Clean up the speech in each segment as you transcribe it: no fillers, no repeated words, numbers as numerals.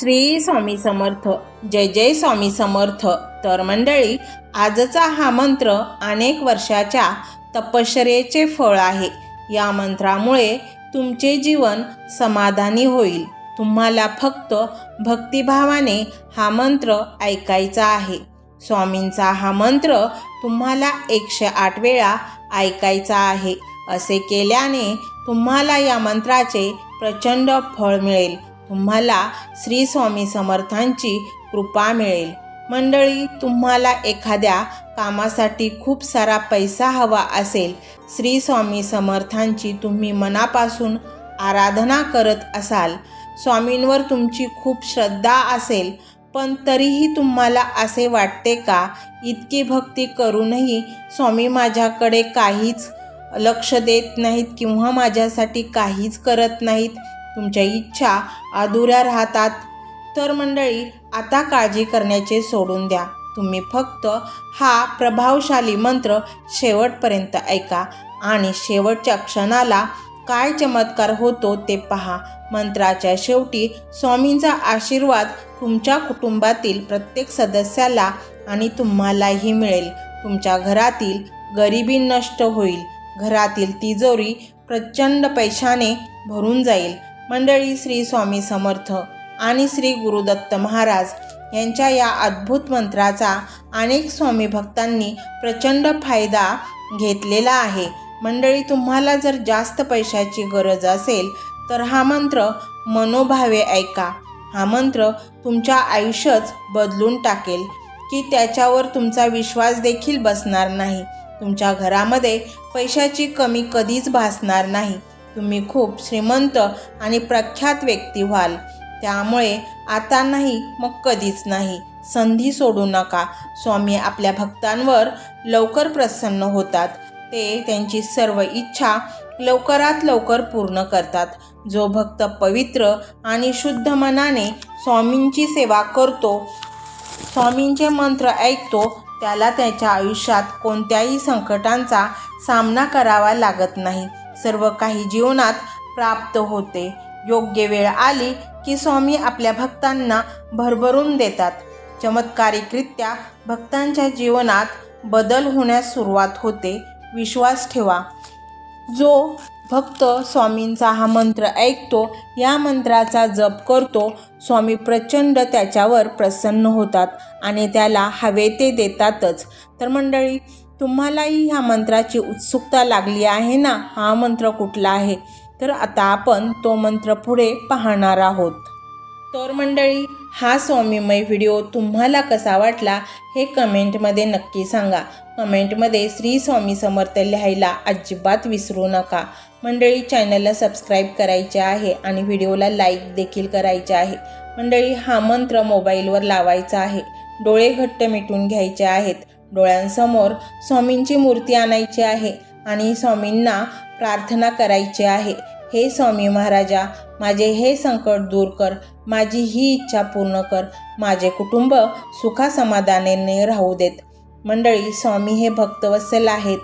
श्री स्वामी समर्थ. जय जय स्वामी समर्थ. तर मंडळी, आजचा हा मंत्र अनेक वर्षाच्या तपश्चर्येचे फळ आहे. या मंत्रामुळे तुमचे जीवन समाधानी होईल. तुम्हाला फक्त भक्तिभावाने हा मंत्र ऐकायचा आहे. स्वामींचा हा मंत्र तुम्हाला 108 वेळा ऐकायचा आहे. असे केल्याने तुम्हाला या मंत्राचे प्रचंड फळ मिळेल. तुम्हाला श्री स्वामी समर्थांची कृपा मिळेल. मंडळी, तुम्हाला एखाद्या कामासाठी खूप सारा पैसा हवा असेल, श्री स्वामी समर्थांची तुम्ही मनापासून आराधना करत असाल, स्वामींवर तुमची खूप श्रद्धा असेल, पण तरीही तुम्हाला असे वाटते का, इतकी भक्ती करूनही स्वामी माझ्याकडे काहीच लक्ष देत नाहीत किंवा माझ्यासाठी काहीच करत नाहीत, तुमच्या इच्छा अधुऱ्या राहतात, तर मंडळी, आता काळजी करण्याचे सोडून द्या. तुम्ही फक्त हा प्रभावशाली मंत्र शेवटपर्यंत ऐका आणि शेवटच्या क्षणाला काय चमत्कार होतो ते पहा. मंत्राच्या शेवटी स्वामींचा आशीर्वाद तुमच्या कुटुंबातील प्रत्येक सदस्याला आणि तुम्हालाही मिळेल. तुमच्या घरातील गरिबी नष्ट होईल. घरातील तिजोरी प्रचंड पैशाने भरून जाईल. मंडळी, श्री स्वामी समर्थ आणि श्री गुरुदत्त महाराज यांच्या या अद्भुत मंत्राचा अनेक स्वामी भक्तांनी प्रचंड फायदा घेतलेला आहे. मंडळी, तुम्हाला जर जास्त पैशाची गरज असेल तर हा मंत्र मनोभावे ऐका. हा मंत्र तुमच्या आयुष्यच बदलून टाकेल की त्याच्यावर तुमचा विश्वास देखील बसणार नाही. तुमच्या घरामध्ये पैशाची कमी कधीच भासणार नाही. तुम्ही खूप श्रीमंत आणि प्रख्यात व्यक्ती व्हाल. त्यामुळे आता नाही मग कधीच नाही, संधी सोडू नका. स्वामी आपल्या भक्तांवर लवकर प्रसन्न होतात. ते त्यांची सर्व इच्छा लवकरात लवकर पूर्ण करतात. जो भक्त पवित्र आणि शुद्ध मनाने स्वामींची सेवा करतो, स्वामींचे मंत्र ऐकतो, त्याला त्याच्या आयुष्यात कोणत्याही संकटांचा सामना करावा लागत नाही. सर्व काही जीवनात प्राप्त होते. योग्य वेळ आली की स्वामी आपल्या भक्तांना भरभरून देतात. चमत्कारिकरित्या भक्तांच्या जीवनात बदल होण्यास सुरुवात होते. विश्वास ठेवा. जो भक्त स्वामींचा हा मंत्र ऐकतो, या मंत्राचा जप करतो, स्वामी प्रचंड त्याच्यावर प्रसन्न होतात आणि त्याला हवे ते देतातच. तर मंडळी, तुम्हालाही ह्या मंत्राची उत्सुकता लागली आहे ना? हा मंत्र कुठला आहे? तर आता आपण तो मंत्र पुढे पाहणार आहोत. तर मंडळी, हा स्वामीमय व्हिडिओ तुम्हाला कसा वाटला हे कमेंटमध्ये नक्की सांगा. कमेंटमध्ये श्री स्वामी समर्थ लिहायला अजिबात विसरू नका. मंडळी, चॅनलला सबस्क्राईब करायचे आहे आणि व्हिडिओला लाईक देखील करायचे आहे. मंडळी, हा मंत्र मोबाईलवर लावायचा आहे. डोळे घट्ट मिटून घ्यायचे आहेत. डोळ्यांसमोर स्वामींची मूर्ती आणायची आहे आणि स्वामींना प्रार्थना करायची आहे. हे स्वामी महाराजा, माझे हे संकट दूर कर, माझी ही इच्छा पूर्ण कर, माझे कुटुंब सुखासमाधानाने राहू देत. मंडळी, स्वामी हे भक्तवत्सल आहेत.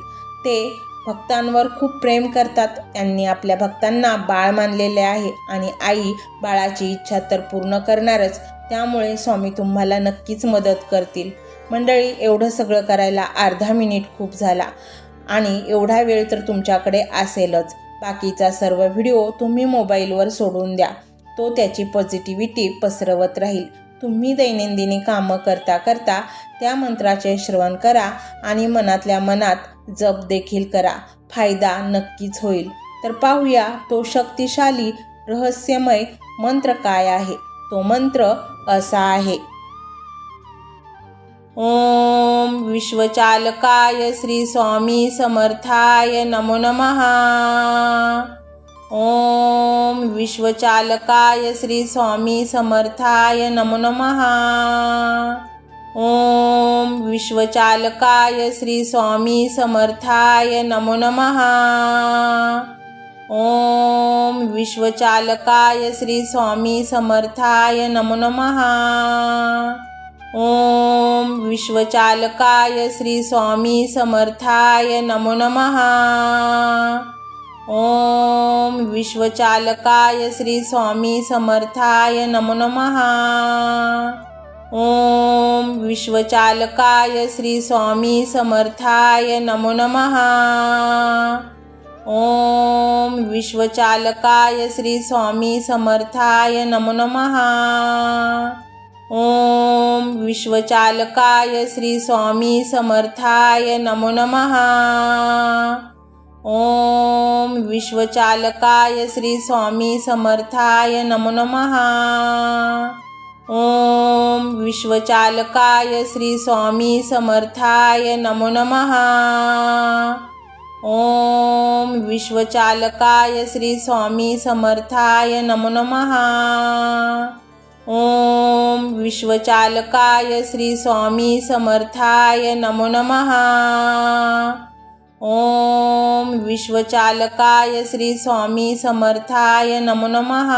ते भक्तांवर खूप प्रेम करतात. त्यांनी आपल्या भक्तांना बाळ मानलेले आहे आणि आई बाळाची इच्छा तर पूर्ण करणारच. त्यामुळे स्वामी तुम्हाला नक्कीच मदत करतील. मंडळी, एवढं सगळं करायला अर्धा मिनिट खूप झाला आणि एवढा वेळ तर तुमच्याकडे असेलच. बाकीचा सर्व व्हिडिओ तुम्ही मोबाईलवर सोडून द्या. तो त्याची पॉझिटिव्हिटी पसरवत राहील. तुम्ही दैनंदिनी कामं करता करता त्या मंत्राचे श्रवण करा आणि मनातल्या मनात जप देखील करा. फायदा नक्कीच होईल. तर पाहूया तो शक्तिशाली रहस्यमय मंत्र काय आहे. तो मंत्र असा आहे. ओम विश्वचालकाय श्री स्वामी समर्थाय नमो नमः. ओम विश्वचालकाय श्री स्वामी समर्थाय नमो नमः. ओम विश्वचालकाय श्री स्वामी समर्थाय नमो नमः. ओम विश्वचालकाय श्री स्वामी समर्थाय नमो नमः. ओम विश्वचालकाय श्री स्वामी समर्थाय नमो नमः. ओम विश्वचालकाय श्री स्वामी समर्थाय नमो नमः। ओम विश्वचालकाय श्री स्वामी समर्थाय नमो नमः। ओम विश्वचालकाय श्री स्वामी समर्थाय नमो नमः। ओम विश्वचालकाय श्री स्वामी समर्थाय नमो नमः। ओम विश्वचालकाय श्री स्वामी समर्थाय नमो नमः। ओम विश्वचालकाय श्री स्वामी समर्थाय नमो नमः। ओम विश्वचालकाय श्री स्वामी समर्थाय नमो नमः। ओम विश्वचालकाय श्री स्वामी समर्थाय नमो नमः। ओम विश्वचालकाय श्री स्वामी समर्थाय नमो नमः।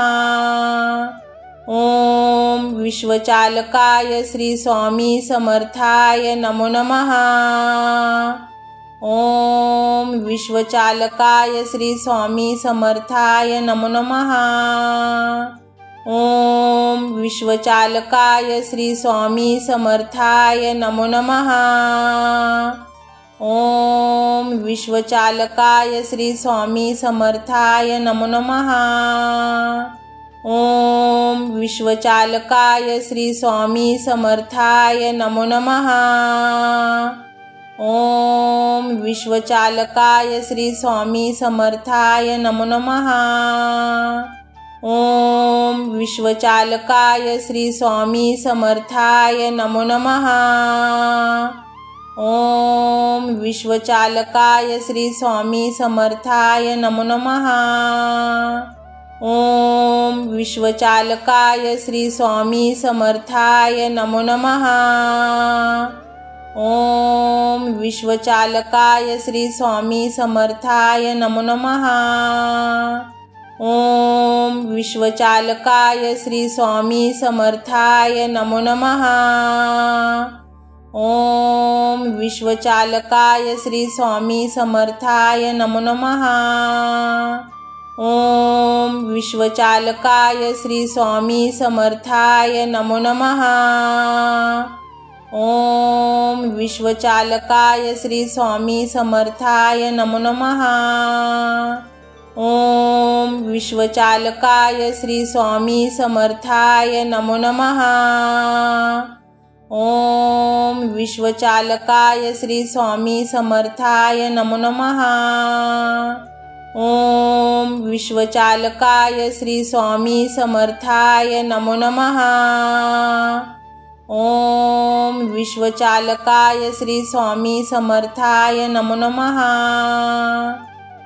ओम विश्वचालकाय श्री स्वामी समर्थाय नमो नमः। ओम विश्वचालकाय श्री स्वामी समर्थाय नमो नमः। ओम विश्वचालकाय श्री स्वामी समर्थाय नमो नमः। ओम विश्वचालकाय श्री स्वामी समर्थाय नमो नमः। ओम विश्वचालकाय श्री स्वामी समर्थाय नमो नमः। ओम विश्वचालकाय श्री स्वामी समर्थाय नमो नमः। ओम विश्वचालकाय श्री स्वामी समर्थाय नमो नमः। ओम विश्वचालकाय श्री स्वामी समर्थाय नमो नमः। ओम विश्वचालकाय श्री स्वामी समर्थाय नमो नमः। ओम विश्वचालकाय श्री स्वामी समर्थाय नमो नमः। ओम विश्वचालकाय श्री स्वामी समर्थाय नमो नमः। ओम विश्वचालकाय श्री स्वामी समर्थाय नमो नमः। ओम विश्वचालकाय श्री स्वामी समर्थाय नमो नमः। ओम विश्वचालकाय श्री स्वामी समर्थाय नमो नमः। ओम विश्वचालकाय श्री स्वामी समर्थाय नमो नमः। ओम विश्वचालकाय श्री स्वामी समर्थाय नमो नमः। ओम विश्वचालकाय श्री स्वामी समर्थाय नमो नमः। ओम विश्वचालकाय श्री स्वामी समर्थाय नमो नमः।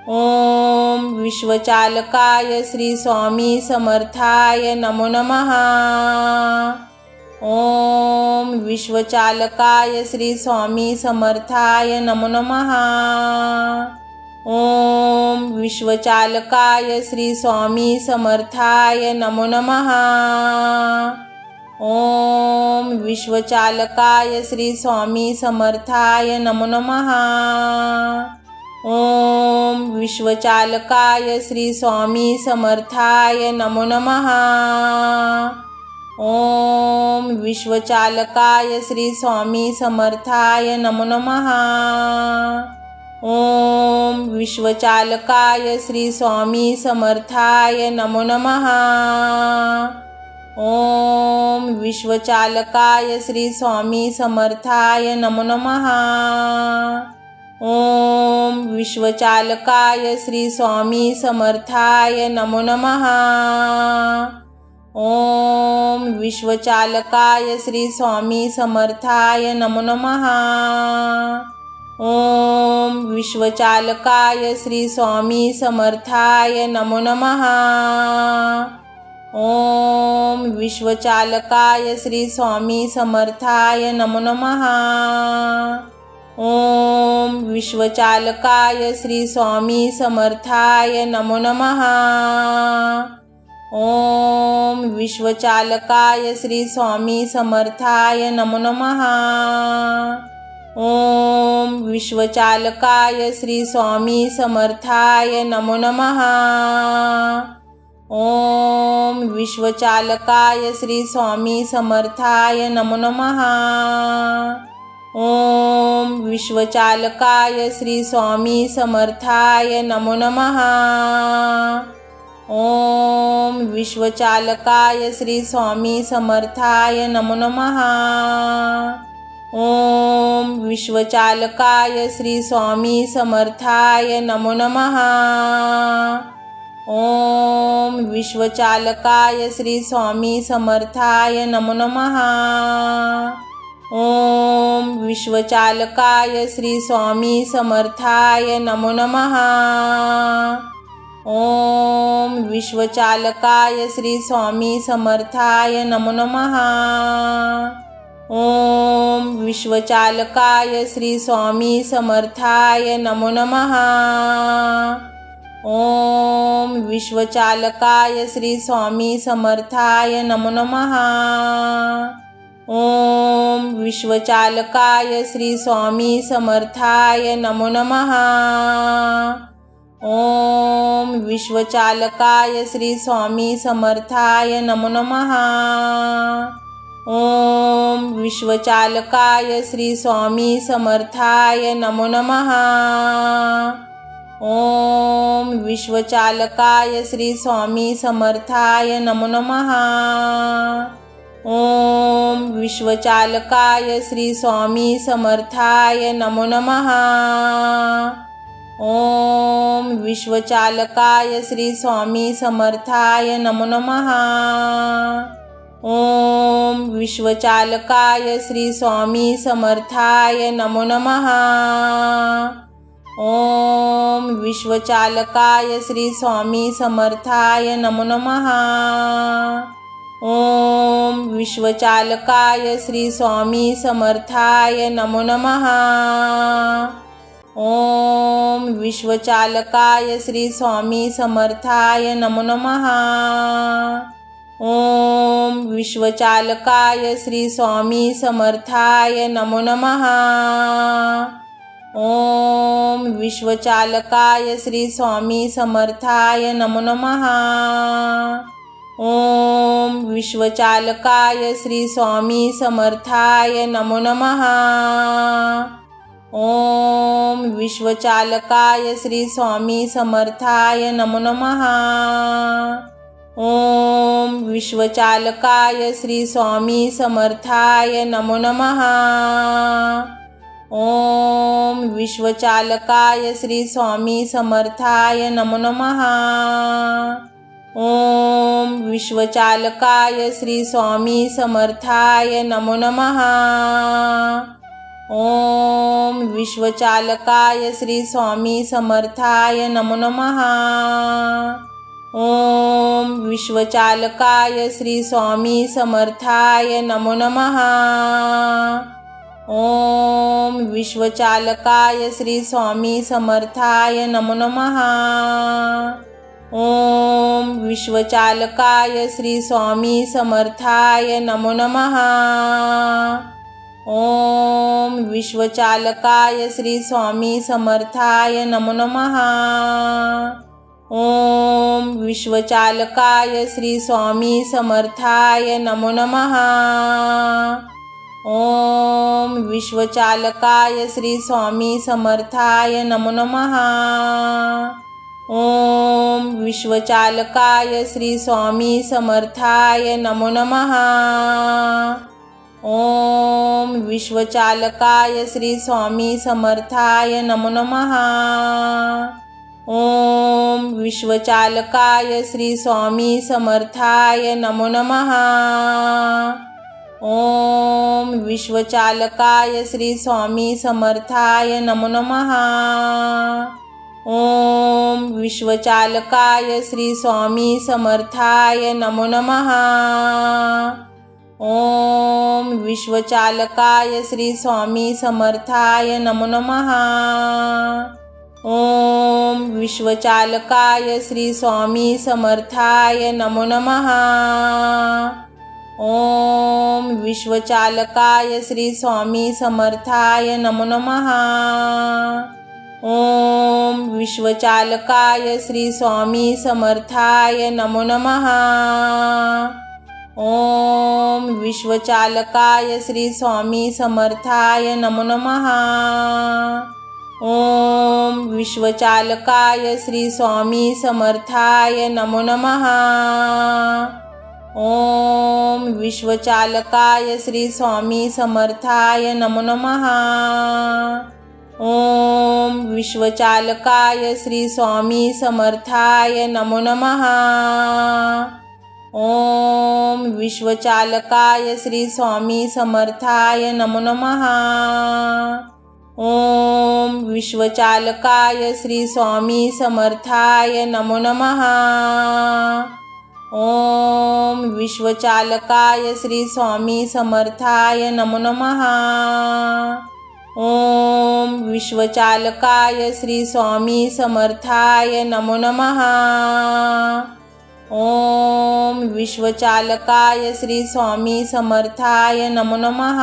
ओम विश्वचालकाय श्री स्वामी समर्थाय नमो नमः। ओम विश्वचालकाय श्री स्वामी समर्थाय नमो नमः। ओम विश्वचालकाय श्री स्वामी समर्थाय नमो नमः। ओम विश्वचालकाय श्री स्वामी समर्थाय नमो नमः। ओम विश्वचालकाय श्री स्वामी समर्थाय नमो नमः। ओम विश्वचालकाय श्री स्वामी समर्थाय नमो नमः। ओम विश्वचालकाय श्री स्वामी समर्थाय नमो नमः। ओम विश्वचालकाय श्री स्वामी समर्थाय नमो नमः। ओम विश्वचालकाय श्री स्वामी समर्थाय नमो नमः। ओम विश्वचालकाय श्री स्वामी समर्थाय नमो नमः। ओम विश्वचालकाय श्री स्वामी समर्थाय नमो नमः। ओम विश्वचालकाय श्री स्वामी समर्थाय नमो नमः। ओम विश्वचालकाय श्री स्वामी समर्थाय नमो नमः। ओम विश्वचालकाय श्री स्वामी समर्थाय नमो नमः। ओम विश्वचालकाय श्री स्वामी समर्थाय नमो नमः। ओम विश्वचालकाय श्री स्वामी समर्थाय नमो नमः। ओम विश्वचालकाय श्री स्वामी समर्थाय नमो नमः। ओम विश्वचालकाय श्री स्वामी समर्थाय नमो नमः। ओम विश्वचालकाय श्री स्वामी समर्थाय नमो नमः। ओम विश्वचालकाय श्री स्वामी समर्थाय नमो नमः। ओम विश्वचालकाय श्री स्वामी समर्थाय नमो नमः। ओम विश्वचालकाय श्री स्वामी समर्थाय नमो नमः। ओम विश्वचालकाय श्री स्वामी समर्थाय नमो नमः। ओम विश्वचालकाय श्री स्वामी समर्थाय नमो नमः। ओम विश्वचालकाय श्री स्वामी समर्थाय नमो नमः। ओम विश्वचालकाय श्री स्वामी समर्थाय नमो नमः। ओम विश्वचालकाय श्री स्वामी समर्थाय नमो नमः। ओम विश्वचालकाय श्री स्वामी समर्थाय नमो नमः। ओम विश्वचालकाय श्री स्वामी समर्थाय नमो नमः। ओम विश्वचालकाय श्री स्वामी समर्थाय नमो नमः। ओम विश्वचालकाय श्री स्वामी समर्थाय नमो नमः। ओम विश्वचालकाय श्री स्वामी समर्थाय नमो नमः। ओम विश्वचालकाय श्री स्वामी समर्थाय नमो नमः। ओम विश्वचालकाय श्री स्वामी समर्थाय नमो नमः। ओम विश्वचालकाय श्री स्वामी समर्थाय नमो नमः। ओम विश्वचालकाय श्री स्वामी समर्थाय नमो नमः। ओम विश्वचालकाय श्री स्वामी समर्थाय नमो नमः। ओम विश्वचालकाय श्री स्वामी समर्थाय नमो नमः। ओम विश्वचालकाय श्री स्वामी समर्थाय नमो नमः। ओम विश्वचालकाय श्री स्वामी समर्थाय नमो नमः। ओम विश्वचालकाय श्री स्वामी समर्थाय नमो नमः। ओम विश्वचालकाय श्री स्वामी समर्थाय नमो नमः। ओम विश्वचालकाय श्री स्वामी समर्थाय नमो नमः। ओम विश्वचालकाय श्री स्वामी समर्थाय नमो नमः। ओम विश्वचालकाय श्री स्वामी समर्थाय नमो नमः। ओम विश्वचालकाय श्री स्वामी समर्थाय नमो नमः। ओम विश्वचालकाय श्री स्वामी समर्थाय नमो नमः। ओम विश्वचालकाय श्री स्वामी समर्थाय नमो नमः। ओम विश्वचालकाय श्री स्वामी समर्थाय नमो नमः। ओम विश्वचालकाय श्री स्वामी समर्थाय नमो नमः। ओम विश्वचालकाय श्री स्वामी समर्थाय नमो नमः। ओम विश्वचालकाय श्री स्वामी समर्थाय नमो नमः। ओम विश्वचालकाय श्री स्वामी समर्थाय नमो नमः। ओम विश्वचालकाय श्री स्वामी समर्थाय नमो नमः। ओम विश्वचालकाय श्री स्वामी समर्थाय नमो नमः। ओम विश्वचालकाय श्री स्वामी समर्थाय नमो नमः। ओम विश्वचालकाय श्री स्वामी समर्थाय नमो नमः। ओम विश्वचालकाय श्री स्वामी समर्थाय नमो नमः। ओम विश्वचालकाय श्री स्वामी समर्थाय नमो नमः। ओम विश्वचालकाय श्री स्वामी समर्थाय नमो नमः। ओम विश्वचालकाय श्री स्वामी समर्थाय नमो नमः। ओम विश्वचालकाय श्री स्वामी समर्थाय नमो नमः। ओम विश्वचालकाय श्री स्वामी समर्थाय नमो नमः। ओम विश्वचालकाय श्री स्वामी समर्थाय नमो नमः। ओम विश्वचालकाय श्री स्वामी समर्थाय नमो नमः। ओम विश्वचालकाय श्री स्वामी समर्थाय नमो नमः।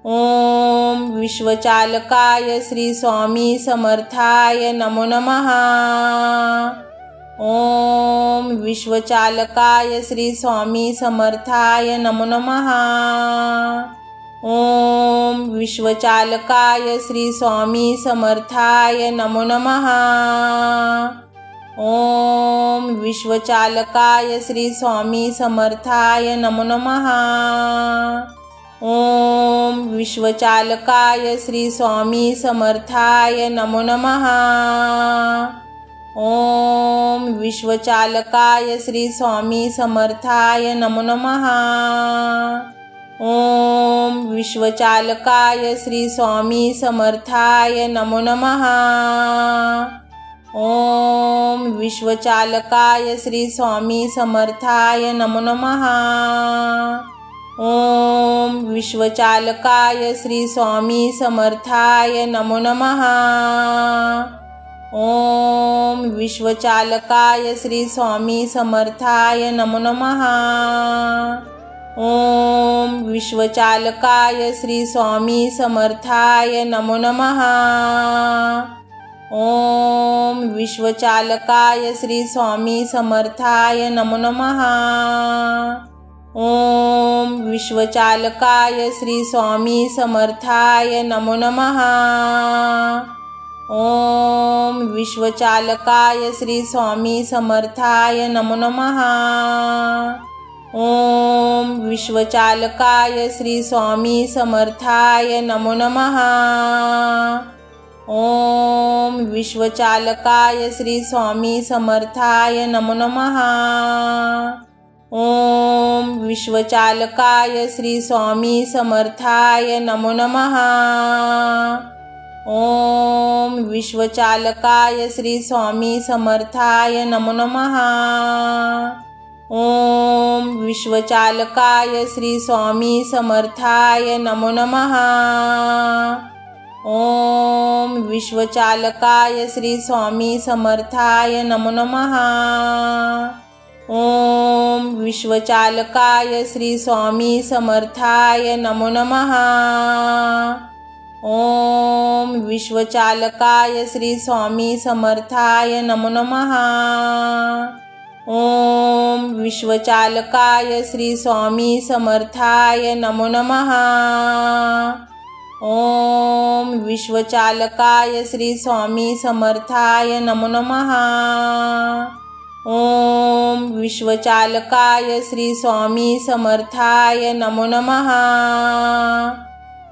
ओम विश्वचालकाय श्री स्वामी समर्थाय नमो नमः। ओम विश्वचालकाय श्री स्वामी समर्थाय नमो नमः। ओम विश्वचालकाय श्री स्वामी समर्थाय नमो नमः। ओम विश्वचालकाय श्री स्वामी समर्थाय नमो नमः। ओम विश्वचालकाय श्री स्वामी समर्थाय नमो नमः। ओम विश्वचालकाय श्री स्वामी समर्थाय नमो नमः। ओम विश्वचालकाय श्री स्वामी समर्थाय नमो नमः। ओम विश्वचालकाय श्री स्वामी समर्थाय नमो नमः। ओम विश्वचालकाय श्री स्वामी समर्थाय नमो नमः। ओम विश्वचालकाय श्री स्वामी समर्थाय नमो नमः। ओम विश्वचालकाय श्री स्वामी समर्थाय नमो नमः। ओम विश्वचालकाय श्री स्वामी समर्थाय नमो नमः। ओम विश्वचालकाय श्री स्वामी समर्थाय नमो नमः। ओम विश्वचालकाय श्री स्वामी समर्थाय नमो नमः। ओम विश्वचालकाय श्री स्वामी समर्थाय नमो नमः। ओम विश्वचालकाय श्री स्वामी समर्थाय नमो नमः। ओम विश्वचालकाय श्री स्वामी समर्थाय नमो नमः। ओम विश्वचालकाय श्री स्वामी समर्थाय नमो नमः। ओम विश्वचालकाय श्री स्वामी समर्थाय नमो नमः। ओम विश्वचालकाय श्री स्वामी समर्थाय नमो नमः। ओम विश्वचालकाय श्री स्वामी समर्थाय नमो नमः। ओम विश्वचालकाय श्री स्वामी समर्थाय नमो नमः। ओम विश्वचालकाय श्री स्वामी समर्थाय नमो नमः। ओम विश्वचालकाय श्री स्वामी समर्थाय नमो नमः। ओम विश्वचालकाय श्री स्वामी समर्थाय नमो नमः।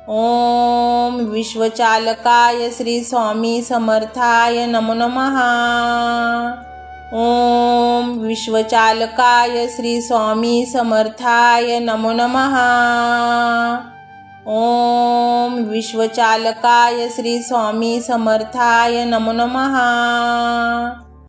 ओम विश्वचालकाय श्री स्वामी समर्थाय नमो नमः। ओम विश्वचालकाय श्री स्वामी समर्थाय नमो नमः। ओम विश्वचालकाय श्री स्वामी समर्थाय नमो नमः।